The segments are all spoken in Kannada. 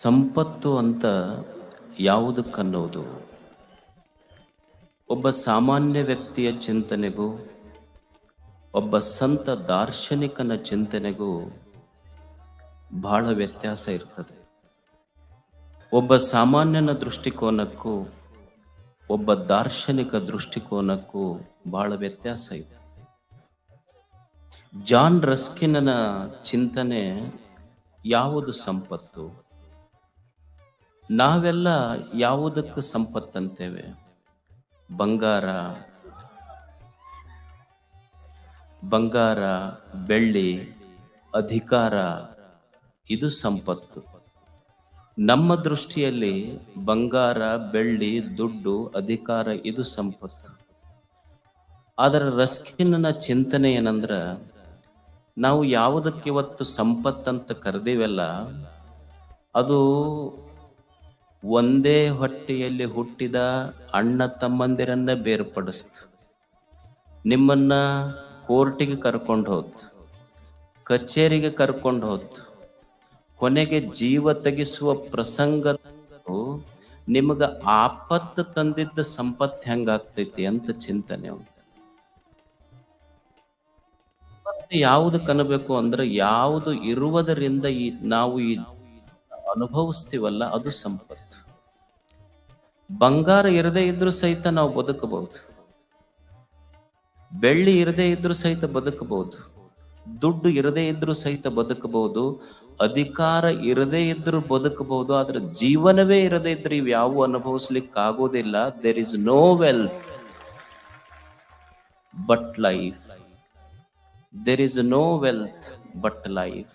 ಸಂಪತ್ತು ಅಂತ ಯಾವುದಕ್ಕನ್ನೋದು ಒಬ್ಬ ಸಾಮಾನ್ಯ ವ್ಯಕ್ತಿಯ ಚಿಂತನೆಗೂ ಒಬ್ಬ ಸಂತ ದಾರ್ಶನಿಕನ ಚಿಂತನೆಗೂ ಬಹಳ ವ್ಯತ್ಯಾಸ ಇರ್ತದೆ. ಒಬ್ಬ ಸಾಮಾನ್ಯನ ದೃಷ್ಟಿಕೋನಕ್ಕೂ ಒಬ್ಬ ದಾರ್ಶನಿಕ ದೃಷ್ಟಿಕೋನಕ್ಕೂ ಬಹಳ ವ್ಯತ್ಯಾಸ ಇದೆ. ಜಾನ್ ರಸ್ಕಿನ್ನ ಚಿಂತನೆ ಯಾವುದು ಸಂಪತ್ತು? ನಾವೆಲ್ಲ ಯಾವುದಕ್ಕೆ ಸಂಪತ್ತಂತೇವೆ? ಬಂಗಾರ, ಬೆಳ್ಳಿ, ಅಧಿಕಾರ, ಇದು ಸಂಪತ್ತು. ನಮ್ಮ ದೃಷ್ಟಿಯಲ್ಲಿ ಬಂಗಾರ, ಬೆಳ್ಳಿ, ದುಡ್ಡು, ಅಧಿಕಾರ ಇದು ಸಂಪತ್ತು. ಆದರೆ ರಸ್ಕಿನ್ನ ಚಿಂತನೆ ಏನಂದ್ರ, ನಾವು ಯಾವುದಕ್ಕೆ ಇವತ್ತು ಸಂಪತ್ತಂತ ಕರೆದಿವೆಲ್ಲ ಅದು ಒಂದೇ ಹೊಟ್ಟೆಯಲ್ಲಿ ಹುಟ್ಟಿದ ಅಣ್ಣ ತಮ್ಮಂದಿರನ್ನ ಬೇರ್ಪಡಿಸ್ತು. ನಿಮ್ಮನ್ನ ಕೋರ್ಟಿಗೆ ಕರ್ಕೊಂಡು ಹೋತು, ಕಚೇರಿಗೆ ಕರ್ಕೊಂಡು ಹೋತು, ಕೊನೆಗೆ ಜೀವ ತೆಗೆಸುವ ಪ್ರಸಂಗ ನಿಮಗ ಆಪತ್ತು ತಂದಿದ್ದ ಸಂಪತ್ತು ಹೆಂಗಾಗ್ತೈತಿ ಅಂತ ಚಿಂತನೆ ಉಂಟು. ಯಾವುದು ಕನಬೇಕು ಅಂದ್ರೆ, ಯಾವುದು ಇರುವುದರಿಂದ ನಾವು ಅನುಭವಿಸ್ತೀವಲ್ಲ ಅದು ಸಂಪತ್ತು. ಬಂಗಾರ ಇರದೇ ಇದ್ರೂ ಸಹಿತ ನಾವು ಬದುಕಬಹುದು, ಬೆಳ್ಳಿ ಇರದೇ ಇದ್ರೂ ಸಹಿತ ಬದುಕಬಹುದು, ದುಡ್ಡು ಇರದೇ ಇದ್ರೂ ಸಹಿತ ಬದುಕಬಹುದು, ಅಧಿಕಾರ ಇರದೇ ಇದ್ರೂ ಬದುಕಬಹುದು. ಆದ್ರೆ ಜೀವನವೇ ಇರದೇ ಇದ್ರೆ ಇವ್ಯಾವು ಅನುಭವಿಸ್ಲಿಕ್ಕೆ ಆಗೋದಿಲ್ಲ. There is no wealth but life. There is no wealth but life.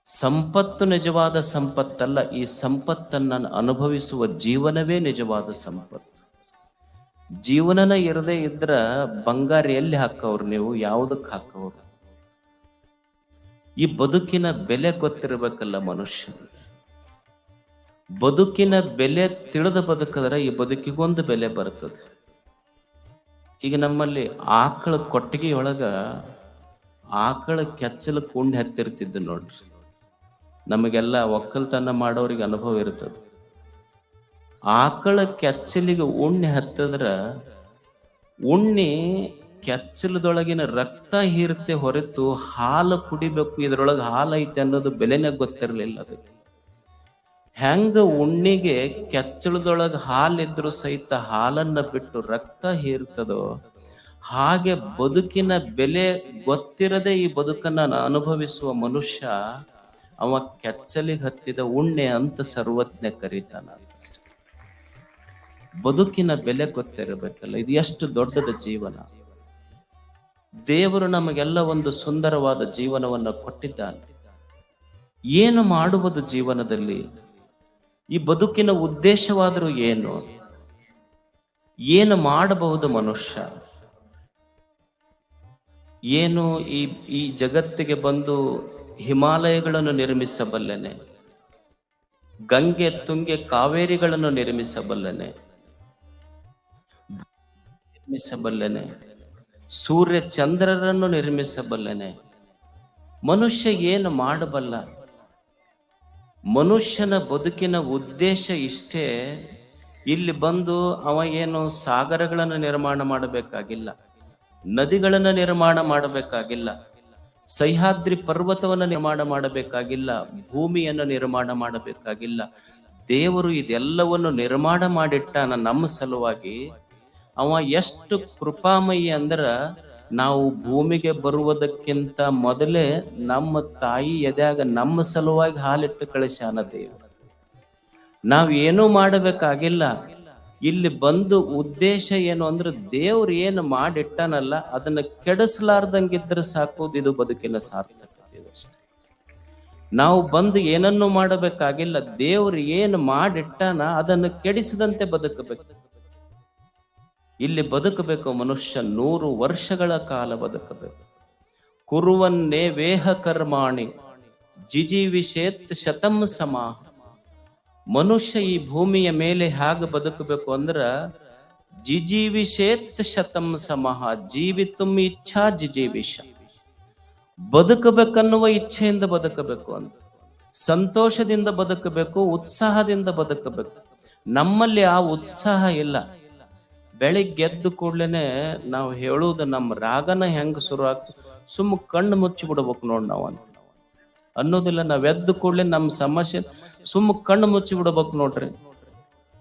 ಸಂಪತ್ತು ನಿಜವಾದ ಸಂಪತ್ತಲ್ಲ, ಈ ಸಂಪತ್ತನ್ನು ಅನುಭವಿಸುವ ಜೀವನವೇ ನಿಜವಾದ ಸಂಪತ್ತು. ಜೀವನನ ಇರದೇ ಇದ್ರ ಬಂಗಾರ ಎಲ್ಲಿ ಹಾಕವ್ರು ನೀವು? ಯಾವುದಕ್ಕೆ ಹಾಕವ್ರು? ಈ ಬದುಕಿನ ಬೆಲೆ ಗೊತ್ತಿರಬೇಕಲ್ಲ ಮನುಷ್ಯ. ಬದುಕಿನ ಬೆಲೆ ತಿಳಿದ ಬದುಕಿದ್ರೆ ಈ ಬದುಕಿಗೊಂದು ಬೆಲೆ ಬರ್ತದೆ. ಈಗ ನಮ್ಮಲ್ಲಿ ಆಕಳ ಕೊಟ್ಟಿಗೆಯೊಳಗ ಆಕಳ ಕೆಚ್ಚಲ ಕುಂಡಿ ಹತ್ತಿರ್ತಿದ್ದು ನೋಡ್ರಿ. ನಮಗೆಲ್ಲ ಒಕ್ಕಲ್ತನ ಮಾಡೋರಿಗೆ ಅನುಭವ ಇರ್ತದೆ. ಆಕಳ ಕೆಚ್ಚಲಿಗೆ ಉಣ್ಣೆ ಹತ್ತದ್ರ ಉಣ್ಣಿ ಕೆಚ್ಚಲದೊಳಗಿನ ರಕ್ತ ಹೀರುತ್ತೆ ಹೊರತು ಹಾಲು ಕುಡಿಬೇಕು, ಇದ್ರೊಳಗೆ ಹಾಲು ಐತೆ ಅನ್ನೋದು ಬೆಲೆನೇ ಗೊತ್ತಿರಲಿಲ್ಲ ಅದಕ್ಕೆ. ಹೆಂಗ ಉಣ್ಣಿಗೆ ಕೆಚ್ಚಲದೊಳಗೆ ಹಾಲಿದ್ರು ಸಹಿತ ಹಾಲನ್ನ ಬಿಟ್ಟು ರಕ್ತ ಹೀರ್ತದೋ, ಹಾಗೆ ಬದುಕಿನ ಬೆಲೆ ಗೊತ್ತಿರದೆ ಈ ಬದುಕನ್ನ ಅನುಭವಿಸುವ ಮನುಷ್ಯ ಅವ ಕೆಚ್ಚಲಿಗೆ ಹತ್ತಿದ ಉಣ್ಣೆ ಅಂತ ಸರ್ವಜ್ಞ ಕರೀತಾನ. ಬದುಕಿನ ಬೆಲೆ ಗೊತ್ತಿರಬೇಕಲ್ಲ. ಇದು ಎಷ್ಟು ದೊಡ್ಡದ ಜೀವನ. ದೇವರು ನಮಗೆಲ್ಲ ಒಂದು ಸುಂದರವಾದ ಜೀವನವನ್ನು ಕೊಟ್ಟಿದ್ದಾನೆ. ಏನು ಮಾಡುವುದು ಜೀವನದಲ್ಲಿ? ಈ ಬದುಕಿನ ಉದ್ದೇಶವಾದರೂ ಏನು? ಏನು ಮಾಡಬಹುದು ಮನುಷ್ಯ? ಏನು ಈ ಜಗತ್ತಿಗೆ ಬಂದು ಹಿಮಾಲಯಗಳನ್ನು ನಿರ್ಮಿಸಬಲ್ಲನೆ, ಗಂಗೆ ತುಂಗೆ ಕಾವೇರಿಗಳನ್ನು ನಿರ್ಮಿಸಬಲ್ಲನೆ, ಸೂರ್ಯ ಚಂದ್ರರನ್ನು ನಿರ್ಮಿಸಬಲ್ಲನೆ. ಮನುಷ್ಯ ಏನು ಮಾಡಬಲ್ಲ? ಮನುಷ್ಯನ ಬದುಕಿನ ಉದ್ದೇಶ ಇಷ್ಟೇ. ಇಲ್ಲಿ ಬಂದು ಅವ ಏನು ಸಾಗರಗಳನ್ನು ನಿರ್ಮಾಣ ಮಾಡಬೇಕಾಗಿಲ್ಲ, ನದಿಗಳನ್ನು ನಿರ್ಮಾಣ ಮಾಡಬೇಕಾಗಿಲ್ಲ, ಸಹ್ಯಾದ್ರಿ ಪರ್ವತವನ್ನು ನಿರ್ಮಾಣ ಮಾಡಬೇಕಾಗಿಲ್ಲ, ಭೂಮಿಯನ್ನು ನಿರ್ಮಾಣ ಮಾಡಬೇಕಾಗಿಲ್ಲ. ದೇವರು ಇದೆಲ್ಲವನ್ನು ನಿರ್ಮಾಣ ಮಾಡಿಟ್ಟಾನ ನಮ್ಮ ಸಲುವಾಗಿ. ಅವ ಎಷ್ಟು ಕೃಪಾಮಯಿ ಅಂದ್ರ, ನಾವು ಭೂಮಿಗೆ ಬರುವುದಕ್ಕಿಂತ ಮೊದಲೇ ನಮ್ಮ ತಾಯಿ ಎದ್ಯಾಗ ನಮ್ಮ ಸಲುವಾಗಿ ಹಾಲಿಟ್ಟು ಕಳಿಸ್ಯಾನ ದೇವರು. ನಾವೇನೂ ಮಾಡಬೇಕಾಗಿಲ್ಲ. ಇಲ್ಲಿ ಬಂದು ಉದ್ದೇಶ ಏನು ಅಂದ್ರೆ, ದೇವ್ರು ಏನು ಮಾಡಿಟ್ಟಾನಲ್ಲ ಅದನ್ನ ಕೆಡಿಸ್ಲಾರ್ದಂಗಿದ್ರೆ ಸಾಕೋದು. ಇದು ಬದುಕಿನ ಸಾರ್ಥಕತೆ. ನಾವು ಬಂದು ಏನನ್ನು ಮಾಡಬೇಕಾಗಿಲ್ಲ. ದೇವ್ರು ಏನು ಮಾಡಿಟ್ಟಾನ ಅದನ್ನು ಕೆಡಿಸದಂತೆ ಬದುಕಬೇಕು. ಇಲ್ಲಿ ಬದುಕಬೇಕು ಮನುಷ್ಯ 100 ವರ್ಷಗಳ ಕಾಲ ಬದುಕಬೇಕು. ಕುರುವನ್ನೇ ವೇಹ ಕರ್ಮಾಣಿ ಜಿಜೀವಿಷೇತ್ ಶತಂ ಸಮಾಹ. ಮನುಷ್ಯ ಈ ಭೂಮಿಯ ಮೇಲೆ ಹೇಗೆ ಬದುಕಬೇಕು ಅಂದ್ರ, ಜಿಜೀವಿಷೇತ್ ಶತಂ ಸಮಃ ಜೀವಿತುಂ ಇಚ್ಛಾ ಜಿಜೀವಿಷ. ಬದುಕಬೇಕನ್ನುವ ಇಚ್ಛೆಯಿಂದ ಬದುಕಬೇಕು ಅಂತ. ಸಂತೋಷದಿಂದ ಬದುಕಬೇಕು, ಉತ್ಸಾಹದಿಂದ ಬದುಕಬೇಕು. ನಮ್ಮಲ್ಲಿ ಆ ಉತ್ಸಾಹ ಇಲ್ಲ. ಬೆಳಿಗ್ಗೆ ಎದ್ದು ಕೂಡ್ಲೇನೆ ನಾವು ಹೇಳುವುದು ನಮ್ಮ ರಾಗನ ಹೆಂಗ್ ಶುರು ಆಗ್ತದೆ, ಸುಮ್ಮ ಕಣ್ಣು ಮುಚ್ಚಿ ಬಿಡ್ಬೇಕು ನೋಡ್ ನಾವು ಅಂತ ಅನ್ನೋದಿಲ್ಲ. ನಾವ್ ಎದ್ದು ಕೂಡ್ಲೆ ನಮ್ಮ ಸಮಸ್ಯೆ ಸುಮ್ಮ ಕಣ್ಣು ಮುಚ್ಚಿ ಬಿಡ್ಬೇಕು ನೋಡ್ರಿ.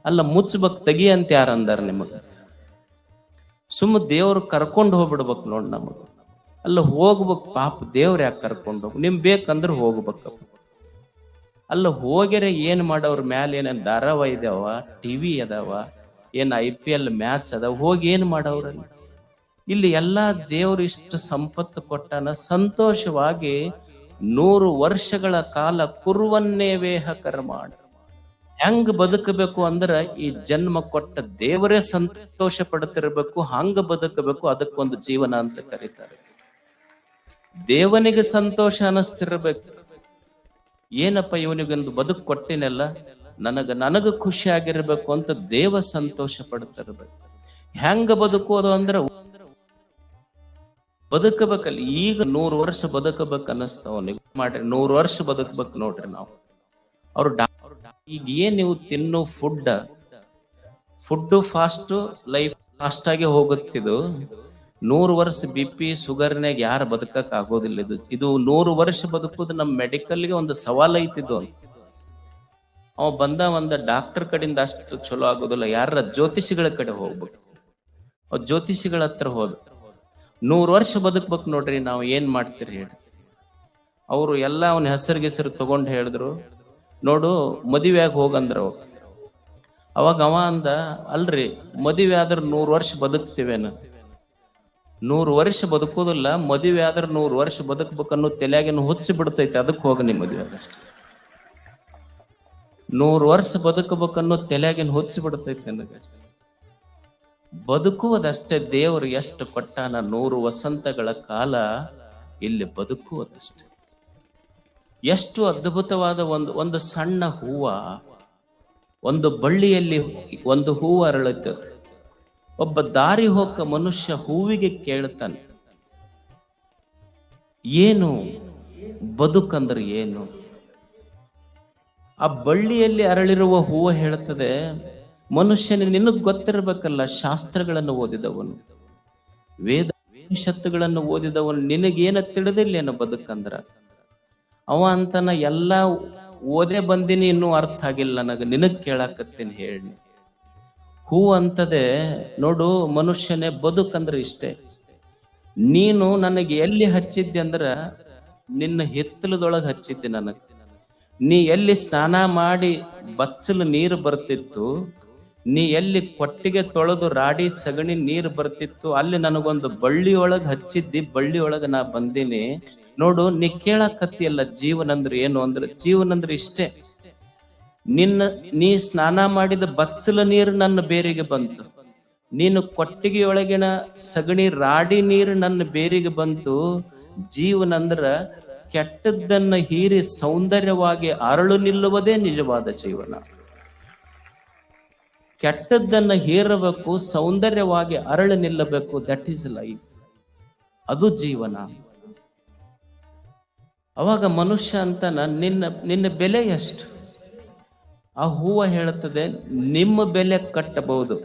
ಅಲ್ಲ, ಮುಚ್ಚಬೇಕು, ತೆಗಿ ಅಂತ ಯಾರ ಅಂದಾರ ನಿಮಗ? ಸುಮ್ಮ ದೇವ್ರು ಕರ್ಕೊಂಡು ಹೋಗ್ಬಿಡ್ಬೇಕು ನೋಡ್ ನಮಗ. ಅಲ್ಲ, ಹೋಗ್ಬೇಕು, ಪಾಪ ದೇವ್ರ ಯಾಕೆ ಕರ್ಕೊಂಡು ಹೋಗ್, ನಿಮ್ ಬೇಕಂದ್ರೆ ಹೋಗ್ಬೇಕ. ಅಲ್ಲ, ಹೋಗ್ಯಾರ ಏನ್ ಮಾಡವ್ರ ಮ್ಯಾಲ ಏನೇನ್ ಧಾರಾವಾಹಿ ಇದಾವ, ಟಿವಿ ಅದಾವ, ಏನ್ IPL ಮ್ಯಾಚ್ ಅದಾವ, ಹೋಗಿ ಏನ್ ಮಾಡವ್ರ? ಇಲ್ಲಿ ಎಲ್ಲಾ ದೇವ್ರು ಇಷ್ಟು ಸಂಪತ್ತು ಕೊಟ್ಟಾನ, ಸಂತೋಷವಾಗಿ 100 ವರ್ಷಗಳ ಕಾಲ ಕುರುವನ್ನೇ ವೇಹ ಕರ್ಮಾಣ. ಹೆಂಗ್ ಬದುಕಬೇಕು ಅಂದ್ರ ಈ ಜನ್ಮ ಕೊಟ್ಟ ದೇವರೇ ಸಂತೋಷ ಪಡ್ತಿರ್ಬೇಕು, ಹಂಗ ಬದುಕಬೇಕು. ಅದಕ್ಕೊಂದು ಜೀವನ ಅಂತ ಕರೀತಾರೆ. ದೇವನಿಗೆ ಸಂತೋಷ ಅನಿಸ್ತಿರ್ಬೇಕು. ಏನಪ್ಪ ಇವನಿಗೊಂದು ಬದುಕು ಕೊಟ್ಟಿನೆಲ್ಲ, ನನಗ ಖುಷಿ ಆಗಿರ್ಬೇಕು ಅಂತ ದೇವ ಸಂತೋಷ ಪಡ್ತಿರ್ಬೇಕು. ಹೆಂಗ ಬದುಕೋದು ಅಂದ್ರ ಬದುಕಬೇಕಲ್ಲ. ಈಗ 100 ವರ್ಷ ಬದುಕಬೇಕು ಅನ್ನಿಸ್ತಾವ ನೀವು ಮಾಡ್ರಿ. 100 ವರ್ಷ ಬದುಕಬೇಕು ನೋಡ್ರಿ ನಾವು. ಅವ್ರು ಈಗ ಏನ್ ನೀವು ತಿನ್ನೋ ಫುಡ್ ಫಾಸ್ಟ್, ಲೈಫ್ ಫಾಸ್ಟ್ ಆಗಿ ಹೋಗುತ್ತಿದ್ದು. 100 ವರ್ಷ BP ಶುಗರ್ನಾಗ ಯಾರು ಬದುಕಕ್ ಆಗೋದಿಲ್ಲ. ಇದು 100 ವರ್ಷ ಬದುಕುದು ನಮ್ಮ ಮೆಡಿಕಲ್ಗೆ ಒಂದು ಸವಾಲ್ ಐತಿದ್ದು. ಅವ ಒಂದ ಡಾಕ್ಟರ್ ಕಡೆಯಿಂದ ಅಷ್ಟು ಚಲೋ ಆಗೋದಿಲ್ಲ, ಯಾರ ಜ್ಯೋತಿಷಿಗಳ ಕಡೆ ಹೋಗ್ಬೇಕು. ಅವ್ ಜ್ಯೋತಿಷಿಗಳ ಹತ್ರ ಹೋದ 100 ವರ್ಷ ಬದುಕ್ಬೇಕು ನೋಡ್ರಿ. ನಾವು ಏನ್ ಮಾಡ್ತೀರಿ ಹೇಳಿ? ಅವ್ರು ಎಲ್ಲ ಅವನ ಹೆಸರು ತಗೊಂಡು ಹೇಳಿದ್ರು, ನೋಡು ಮದುವೆಯಾಗ ಹೋಗಂದ್ರ. ಅವಾಗ ಅವ ಅಂದ, ಅಲ್ರಿ ಮದುವೆ ಆದ್ರ 100 ವರ್ಷ ಬದುಕ್ತಿವೇನ? 100 ವರ್ಷ ಬದುಕೋದಿಲ್ಲ, ಮದುವೆ ಆದ್ರೆ 100 ವರ್ಷ ಬದುಕ್ಬೇಕನ್ನೋ ತಲೆಯಾಗಿನ ಹುಚ್ಚಿ ಬಿಡ್ತೈತಿ. ಅದಕ್ಕೆ ಹೋಗ ನಿಮ್ಮ ಮದುವೆ ಆಗಷ್ಟೆ. 100 ವರ್ಷ ಬದುಕಬೇಕನ್ನೋ ತಲೆಯಾಗಿನ ಹುಚ್ಚಿ ಬಿಡ್ತೈತಿ ನನಗಷ್ಟೆ. ಬದುಕುವುದಷ್ಟೇ. ದೇವರು ಎಷ್ಟು ಕೊಟ್ಟಾನ, 100 ವಸಂತಗಳ ಕಾಲ ಇಲ್ಲಿ ಬದುಕುವುದಷ್ಟೇ. ಎಷ್ಟು ಅದ್ಭುತವಾದ ಒಂದು ಸಣ್ಣ ಹೂವ, ಒಂದು ಬಳ್ಳಿಯಲ್ಲಿ ಒಂದು ಹೂವು ಅರಳುತ್ತದೆ. ಒಬ್ಬ ದಾರಿ ಹೋಗ ಮನುಷ್ಯ ಹೂವಿಗೆ ಕೇಳ್ತಾನೆ, ಏನು ಬದುಕಂದ್ರೆ ಏನು? ಆ ಬಳ್ಳಿಯಲ್ಲಿ ಅರಳಿರುವ ಹೂವು ಹೇಳ್ತದೆ, ಮನುಷ್ಯನ ನಿನಗ್ ಗೊತ್ತಿರ್ಬೇಕಲ್ಲ, ಶಾಸ್ತ್ರಗಳನ್ನು ಓದಿದವನು, ವೇದೋಪನಿಷತ್ತುಗಳನ್ನು ಓದಿದವನು, ನಿನಗೇನ ತಿಳಿದಿಲ್ಲೇನು ಬದುಕಂದ್ರ? ಅವ ಅಂತಾನ, ಎಲ್ಲ ಓದೇ ಬಂದಿನಿ, ಇನ್ನೂ ಅರ್ಥ ಆಗಿಲ್ಲ ನನಗ, ನಿನಗ್ ಕೇಳಾಕತ್ತೀನಿ ಹೇಳಿ. ಹೂ ಅಂತದೆ, ನೋಡು ಮನುಷ್ಯನೇ, ಬದುಕಂದ್ರೆ ಇಷ್ಟೇ. ನೀನು ನನಗೆ ಎಲ್ಲಿ ಹಚ್ಚಿದ್ದೆ ಅಂದ್ರ ನಿನ್ನ ಹಿತ್ತಲದೊಳಗೆ ಹಚ್ಚಿದ್ದೆ. ನನಗೆ ನೀ ಎಲ್ಲಿ ಸ್ನಾನ ಮಾಡಿ ಬಚ್ಚಲು ನೀರು ಬರ್ತಿತ್ತು, ನೀ ಎಲ್ಲಿ ಕೊಟ್ಟಿಗೆ ತೊಳೆದು ರಾಡಿ ಸಗಣಿ ನೀರು ಬರ್ತಿತ್ತು, ಅಲ್ಲಿ ನನಗೊಂದು ಬಳ್ಳಿಯೊಳಗೆ ಹಚ್ಚಿದ್ದಿ, ಬಳ್ಳಿಯೊಳಗೆ ನಾ ಬಂದೀನಿ. ನೋಡು, ನೀ ಕೇಳಕತ್ತಿಯಲ್ಲ ಜೀವನ ಅಂದ್ರೆ ಏನು ಅಂದ್ರೆ, ಜೀವನ ಅಂದ್ರೆ ಇಷ್ಟೇ. ನೀ ಸ್ನಾನ ಮಾಡಿದ ಬಚ್ಚಲ ನೀರು ನನ್ನ ಬೇರಿಗೆ ಬಂತು, ನೀನು ಕೊಟ್ಟಿಗೆಯೊಳಗಿನ ಸಗಣಿ ರಾಡಿ ನೀರು ನನ್ನ ಬೇರಿಗೆ ಬಂತು. ಜೀವನ ಅಂದ್ರ ಕೆಟ್ಟದ್ದನ್ನ ಹೀರಿ ಸೌಂದರ್ಯವಾಗಿ ಅರಳು ನಿಲ್ಲುವುದೇ ನಿಜವಾದ ಜೀವನ. ಕೆಟ್ಟದ್ದನ್ನ ಹೀರಬೇಕು, ಸೌಂದರ್ಯವಾಗಿ ಅರಳು ನಿಲ್ಲಬೇಕು. That is life. ಅದು ಜೀವನ. ಅವಾಗ ಮನುಷ್ಯ ಅಂತಾನ, ನಿನ್ನ ಬೆಲೆ ಎಷ್ಟು? ಆ ಹೂವ ಹೇಳುತ್ತದೆ, ನಿಮ್ಮ ಬೆಲೆ ಕಟ್ಟಬಹುದು,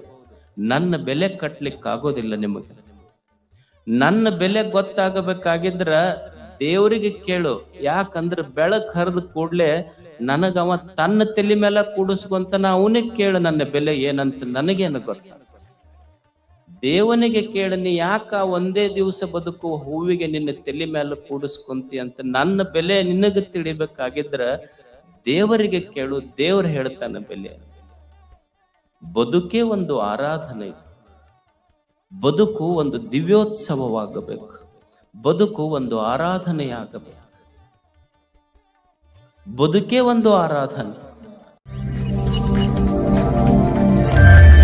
ನನ್ನ ಬೆಲೆ ಕಟ್ಟಲಿಕ್ಕಾಗೋದಿಲ್ಲ ನಿಮಗೆ. ನನ್ನ ಬೆಲೆ ಗೊತ್ತಾಗಬೇಕಾಗಿದ್ರ ದೇವರಿಗೆ ಕೇಳು. ಯಾಕಂದ್ರೆ ಬೆಳಕ್ ಹರಿದ ಕೂಡ್ಲೆ ನನಗವ ತನ್ನ ತಲೆ ಮೇಲೆ ಕೂಡಿಸ್ಕೊಂತಾನ. ಅವನಿಗೆ ಕೇಳು ನನ್ನ ಬೆಲೆ ಏನಂತ, ನನಗೇನು ಗೊತ್ತ? ದೇವನಿಗೆ ಕೇಳು, ನೀ ಯಾಕ ಒಂದೇ ದಿವಸ ಬದುಕುವ ಹೂವಿಗೆ ನಿನ್ನ ತಲೆ ಮೇಲೆ ಕೂಡಿಸ್ಕೊಂತಿ ಅಂತ. ನನ್ನ ಬೆಲೆ ನಿನಗೆ ತಿಳಿಬೇಕಾಗಿದ್ರ ದೇವರಿಗೆ ಕೇಳು, ದೇವರು ಹೇಳ್ತಾನೆ ಬೆಲೆ. ಬದುಕೇ ಒಂದು ಆರಾಧನೆ ಇದೆ. ಬದುಕು ಒಂದು ದಿವ್ಯೋತ್ಸವವಾಗಬೇಕು. ಬದುಕು ಒಂದು ಆರಾಧನೆಯಾಗಬೇಕು. ಬದುಕೇ ಒಂದು ಆರಾಧನೆ.